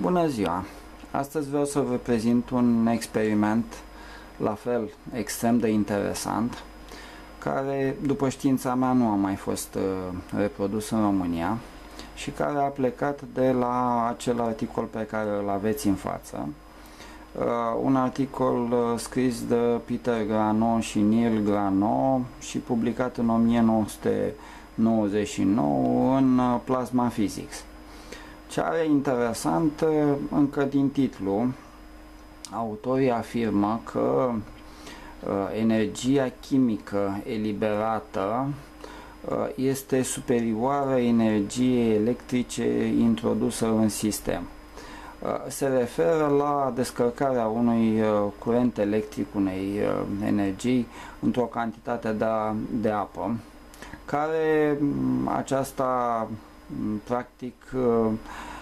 Bună ziua! Astăzi vreau să vă prezint un experiment la fel extrem de interesant, care, după știința mea, nu a mai fost reprodus în România și care a plecat de la acel articol pe care îl aveți în față. Un articol scris de Peter Grano și Neil Grano și publicat în 1999 în Plasma Physics. Ce are interesant, încă din titlu, autorii afirmă că energia chimică eliberată este superioară energiei electrice introdusă în sistem. Se referă la descărcarea unui curent electric, unei energii, într-o cantitate de apă, care aceasta practic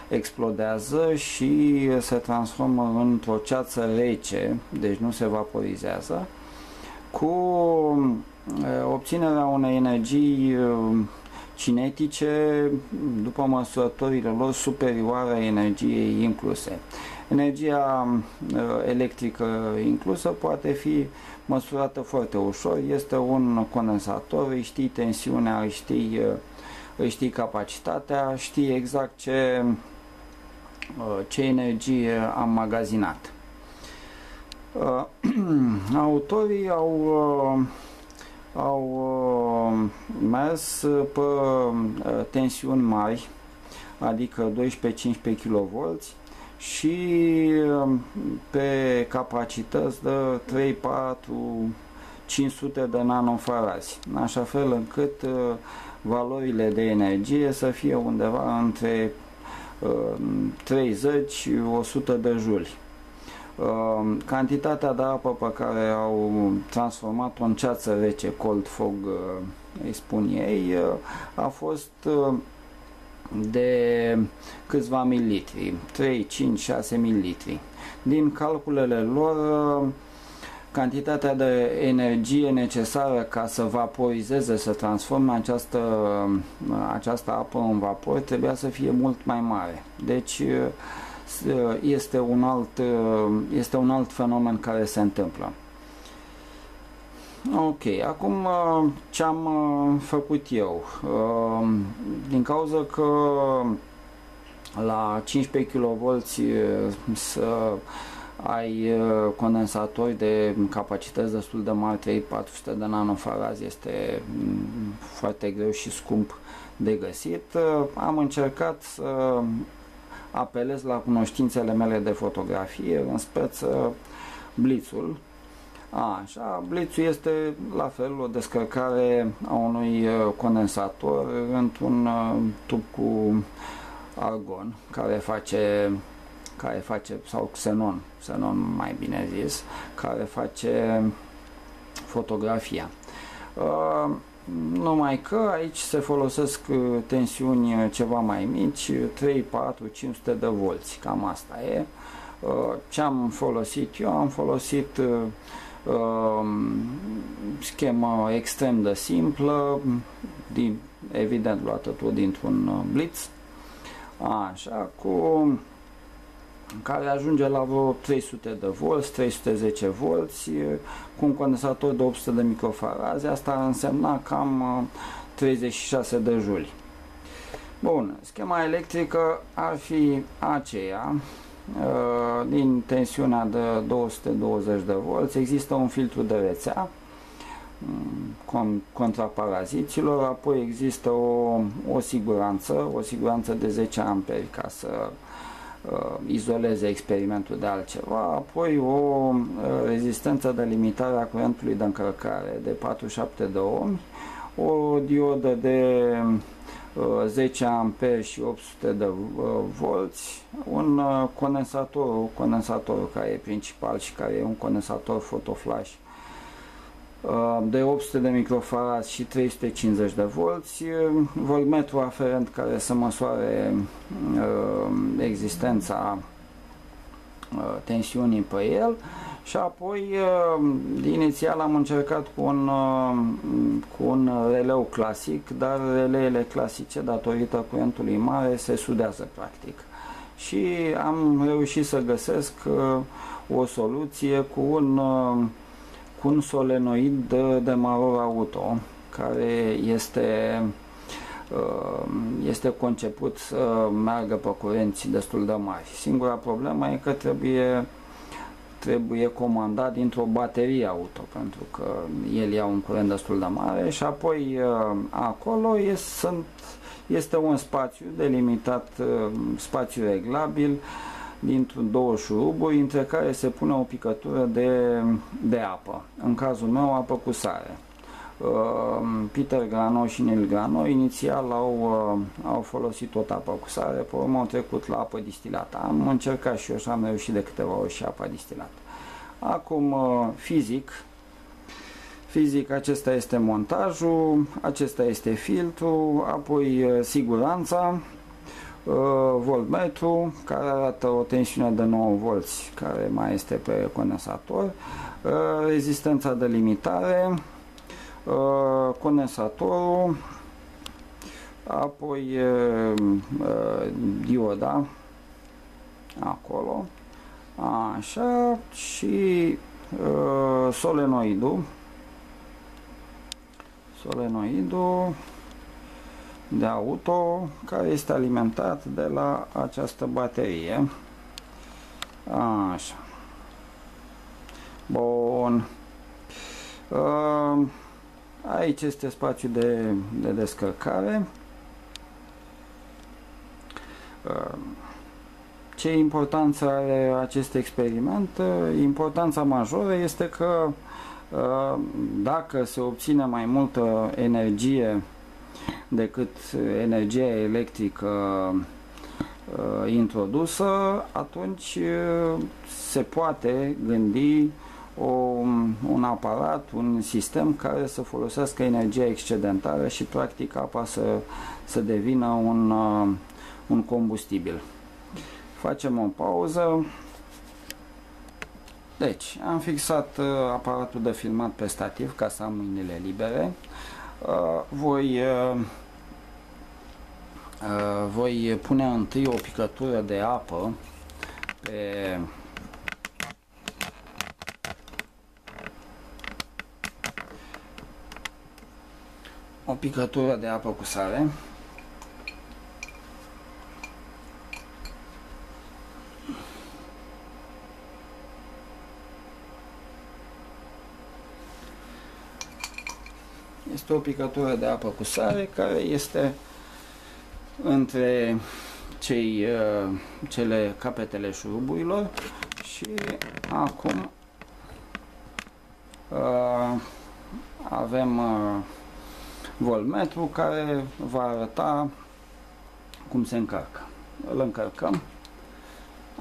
explodează și se transformă într-o ceață rece, deci nu se vaporizează, cu obținerea unei energii cinetice, după măsurătorile lor, superioare energiei incluse. Energia electrică inclusă poate fi măsurată foarte ușor. Este un condensator, îi știi tensiunea, îi știi capacitatea, știi exact ce energie am magazinat. Autorii au mers pe tensiuni mari, adică 12-15 kV, și pe capacități de 3, 4, 500 de nanofarazi, în așa fel încât valorile de energie să fie undeva între 30-100 de juli. Cantitatea de apă pe care au transformat-o în ceață rece, cold fog, îi spun ei, a fost de câțiva mililitri, 3, 5, 6 mililitri. Din calculele lor, cantitatea de energie necesară ca să vaporizeze, să transforme această apă în vapor trebuia să fie mult mai mare. Deci este un alt fenomen care se întâmplă. Ok, acum ce am făcut eu? Din cauza că la 15 kV să ai condensatori de capacități destul de mari, 300-400 de nanofarazi, este foarte greu și scump de găsit. Am încercat să apelez la cunoștințele mele de fotografie, în speță blitzul. Așa, blitzul este la fel o descărcare a unui condensator într-un tub cu argon care face, sau xenon mai bine zis, care face fotografia. Numai că aici se folosesc tensiuni ceva mai mici, 3, 4, 500 de volți, cam asta e. Ce am folosit eu? Am folosit schemă extrem de simplă, evident luată tot dintr-un blitz, așa, care ajunge la vreo 300 de volți, 310 volți, cu un condensator de 800 de microfaraze. Asta ar însemna cam 36 de juli. Bun, schema electrică ar fi aceea, din tensiunea de 220 de volți, există un filtru de rețea contra paraziților, apoi există o siguranță de 10 amperi ca să izoleze experimentul de altceva, apoi o rezistență de limitare a curentului de încărcare de 47 de ohmi, o diodă de 10 amperi și 800 de volți, un condensator care e principal și care e un condensator fotoflash de 800 de microfarazi și 350 de volți, voltmetru aferent care să măsoare existența tensiunii pe el, și apoi inițial am încercat cu un releu clasic, dar releele clasice, datorită curentului mare, se sudează practic și am reușit să găsesc o soluție cu un solenoid de demaror auto care este conceput să meargă pe curenți destul de mari. Singura problemă e că trebuie comandat dintr-o baterie auto, pentru că el ia un curent destul de mare și apoi acolo este un spațiu delimitat, spațiu reglabil dintr-un două șuruburi între care se pune o picătură de apă, în cazul meu apă cu sare. Peter Grano și Neil Grano inițial au folosit tot apă cu sare, pe urmă au trecut la apă distilată. Am încercat și eu și am reușit de câteva ori și apa distilată. Acum fizic, acesta este montajul, acesta este filtrul, apoi siguranța, voltmetru care arată o tensiune de 9 volți care mai este pe condensator, rezistența de limitare, condensatorul, apoi dioda acolo, așa, și solenoidul de auto care este alimentat de la această baterie. Așa. Bun. Aici este spațiul de descărcare. Ce importanță are acest experiment? Importanța majoră este că dacă se obține mai multă energie decât energia electrică introdusă, atunci se poate gândi un aparat, un sistem care să folosească energia excedentară și practic apa să devină un combustibil. Facem o pauză. Deci, am fixat aparatul de filmat pe stativ ca să am mâinile libere. Voi pune întâi o picătură de apă pe o picătură de apă cu sare. Este o picătură de apă cu sare care este între cele capetele șuruburilor și acum avem voltmetru care va arăta cum se încarcă. Îl încărcăm.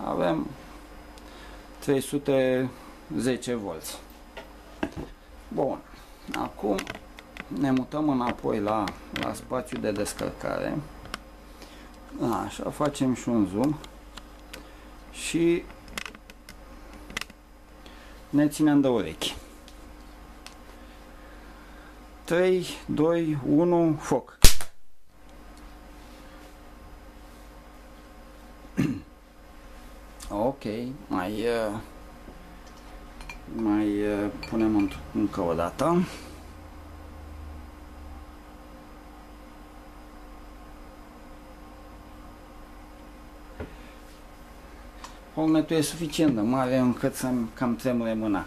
Avem 310 volți. Bun. Acum ne mutăm înapoi la spațiul de descărcare. Așa, facem și un zoom și ne ținem de urechi. 3, 2, 1, foc! Ok, mai punem încă o dată. Voltmetrul e suficient de mare încât să-mi cam tremure mâna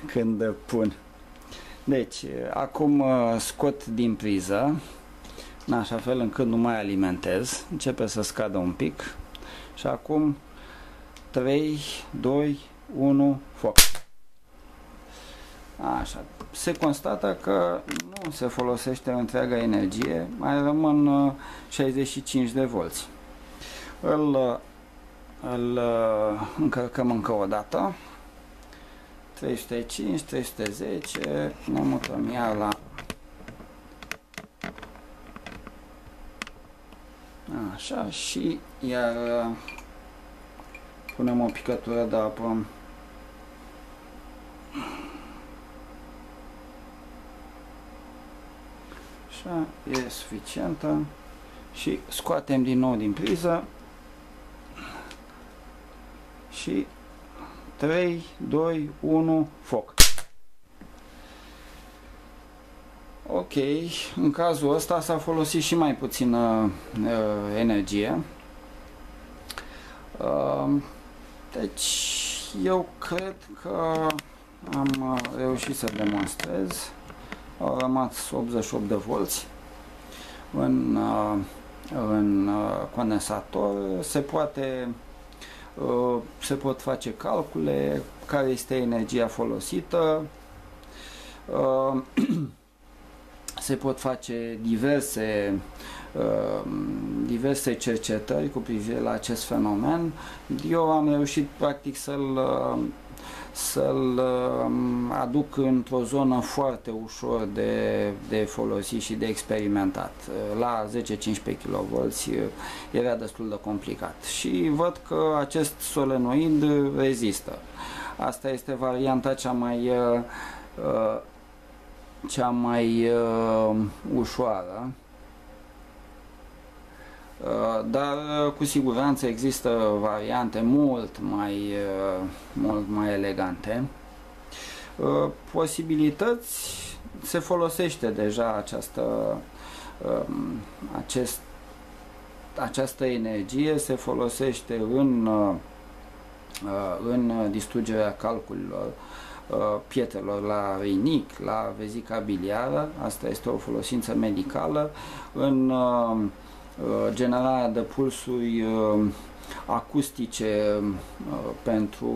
când pun. Deci, acum scot din priză, în așa fel încât nu mai alimentez, începe să scadă un pic și acum 3, 2, 1, foc. Așa, se constată că nu se folosește întreaga energie, mai rămân 65 de volți. Îl încărcăm încă o dată. 305, 310, ne mutăm iar la așa și iar punem o picătură de apă. Așa, e suficientă și scoatem din nou din priză și 3, 2, 1, foc. Ok, în cazul ăsta s-a folosit și mai puțină energie. Deci eu cred că am reușit să demonstrez. Au rămas 88 de volți în condensator. Se pot face calcule care este energia folosită. Se pot face diverse cercetări cu privire la acest fenomen. Eu am reușit practic să-l aduc într-o zonă foarte ușor de folosit și de experimentat. La 10-15 kV era destul de complicat și văd că acest solenoid rezistă. Asta este varianta cea mai ușoară, dar cu siguranță există variante mult mai elegante. Posibilități, se folosește deja această energie, se folosește în distrugerea calculilor pietrelor la rinic, la vezica biliară. Asta este o folosință medicală. În generarea de pulsuri acustice pentru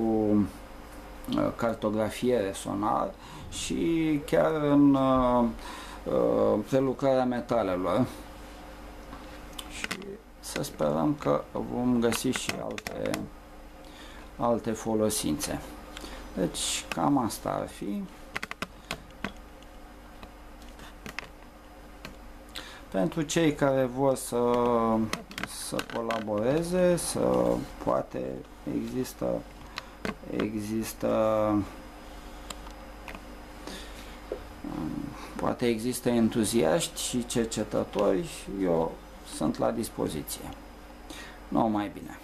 cartografiere sonar și chiar în prelucrarea metalelor. Și să sperăm că vom găsi și alte folosințe. Deci cam asta ar fi. Pentru cei care vor să colaboreze, poate există entuziaști și cercetători, eu sunt la dispoziție. Numai bine!